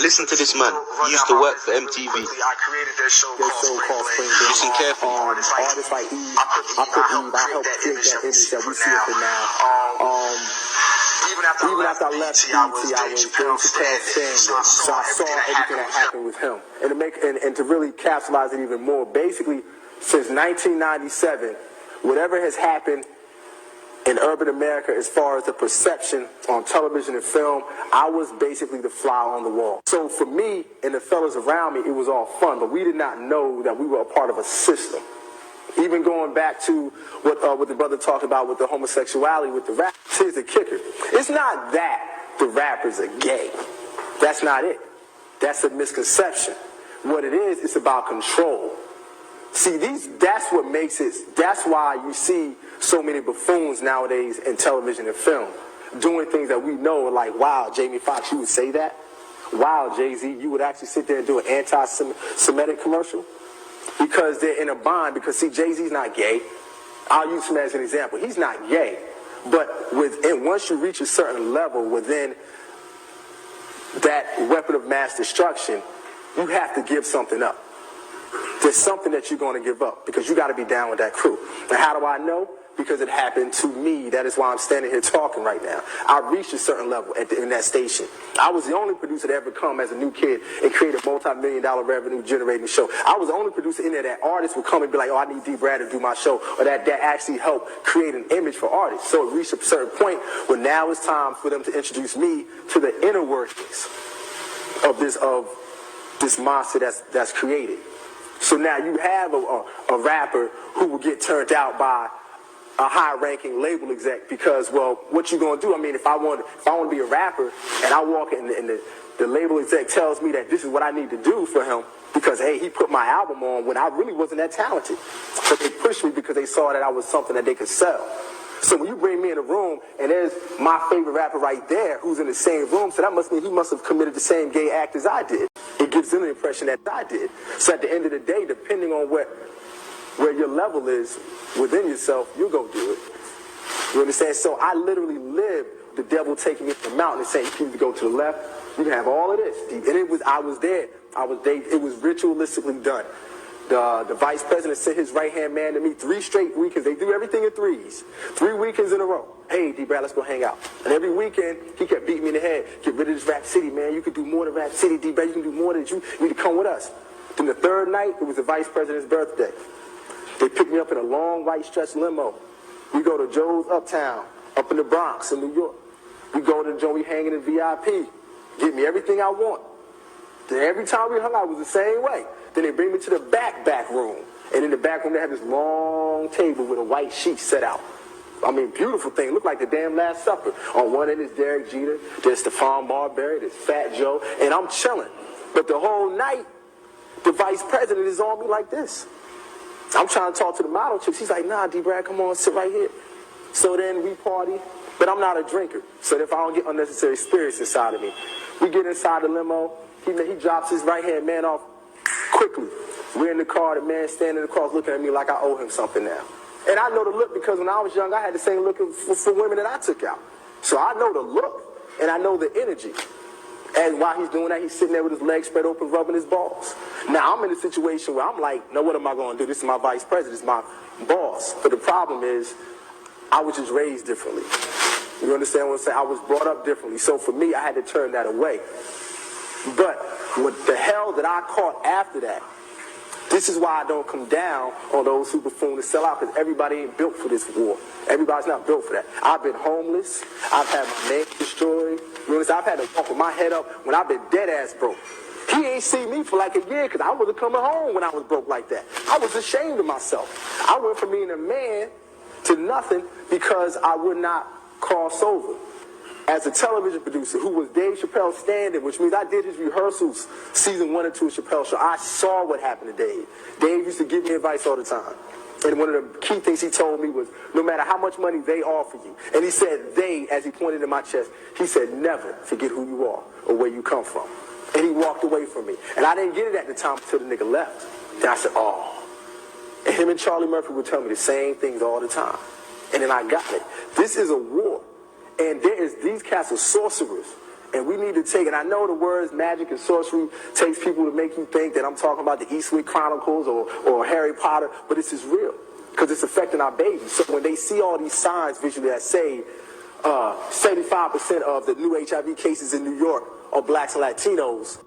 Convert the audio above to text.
Listen to this man. He used to work for MTV. I created that show called Spring Break. Listen carefully. Artists like Eve, I helped create that image that we see it for now. Even after I left BET, I was Dave Chappelle standing. So I saw everything that happened with him. And to really capitalize it even more, basically, since 1997, whatever has happened in urban America as far as the perception on television and film, I was basically the fly on the wall. So for me and the fellas around me, it was all fun, but we did not know that we were a part of a system. Even going back to what the brother talked about with the homosexuality with the rap, here's the kicker. It's not that the rappers are gay. That's not it. That's a misconception. What it is, it's about control. See, that's what makes it, that's why you see so many buffoons nowadays in television and film, doing things that we know, like, wow, Jamie Foxx, you would say that? Wow, Jay-Z, you would actually sit there and do an anti-Semitic commercial? Because they're in a bond, because see, Jay-Z's not gay. I'll use him as an example. He's not gay. But once you reach a certain level within that weapon of mass destruction, you have to give something up. There's something that you're going to give up because you got to be down with that crew. And how do I know? Because it happened to me. That is why I'm standing here talking right now. I reached a certain level in that station. I was the only producer to ever come as a new kid and create a multi-million-dollar revenue generating show. I was the only producer in there that artists would come and be like, oh, I need D. Brad to do my show, or that actually helped create an image for artists. So it reached a certain point where now it's time for them to introduce me to the inner workings of this monster that's created. So now you have a rapper who will get turned out by a high-ranking label exec because, well, what you gonna do? I mean, if I want to be a rapper and I walk in and the label exec tells me that this is what I need to do for him because, hey, he put my album on when I really wasn't that talented. But they pushed me because they saw that I was something that they could sell. So when you bring me in a room and there's my favorite rapper right there who's in the same room, so that must mean he must have committed the same gay act as I did. It gives them the impression that I did. So at the end of the day, depending on where your level is within yourself, you'll go do it. You understand? So I literally lived the devil taking me to the mountain and saying, you can either go to the left, you can have all of this. And I was there. It was ritualistically done. The vice president sent his right-hand man to me 3 straight weekends. They do everything in threes. 3 weekends in a row. Hey, D. Brad, let's go hang out. And every weekend, he kept beating me in the head. Get rid of this Rap City, man. You can do more than Rap City, D. Brad. You can do more than you. You need to come with us. Then the 3rd night, it was the vice president's birthday. They picked me up in a long white stretch limo. We go to Joe's Uptown, up in the Bronx in New York. We go to Joe, we hang in the VIP. Get me everything I want. Then every time we hung out, it was the same way. Then they bring me to the back room. And in the back room, they have this long table with a white sheet set out. I mean, beautiful thing. Looked like the damn Last Supper. On one end is Derek Jeter. There's Stephon Marbury. There's Fat Joe. And I'm chilling. But the whole night, the vice president is on me like this. I'm trying to talk to the model chick. She's like, nah, D. Brad, come on, sit right here. So then we party. But I'm not a drinker. So if I don't get unnecessary spirits inside of me, we get inside the limo. He drops his right-hand man off quickly. We're in the car. The man standing across looking at me like I owe him something now. And I know the look because when I was young, I had the same look for women that I took out. So I know the look, and I know the energy. And while he's doing that, he's sitting there with his legs spread open, rubbing his balls. Now, I'm in a situation where I'm like, no, what am I going to do? This is my vice president. This is my boss. But the problem is, I was just raised differently. You understand what I'm saying? I was brought up differently. So for me, I had to turn that away. But what the hell that I caught after that, this is why I don't come down on those who buffoon to sell out, because everybody ain't built for this war. Everybody's not built for that. I've been homeless. I've had my name destroyed. You understand? I've had to walk with my head up when I've been dead ass broke. He ain't seen me for like a year because I wasn't coming home when I was broke like that. I was ashamed of myself. I went from being a man to nothing because I would not cross over. As a television producer who was Dave Chappelle's stand-in, which means I did his rehearsals season 1 and 2 of Chappelle's show. I saw what happened to Dave. Dave used to give me advice all the time. And one of the key things he told me was, no matter how much money they offer you, and he said they, as he pointed to my chest, he said, never forget who you are or where you come from. And he walked away from me. And I didn't get it at the time until the nigga left. Then I said, oh. And him and Charlie Murphy would tell me the same things all the time. And then I got it. This is a war. And these cats are sorcerers. And we need to take, and I know the words magic and sorcery takes people to make you think that I'm talking about the Eastwick Chronicles or Harry Potter, but this is real because it's affecting our babies. So when they see all these signs visually that say 75% of the new HIV cases in New York are blacks and Latinos,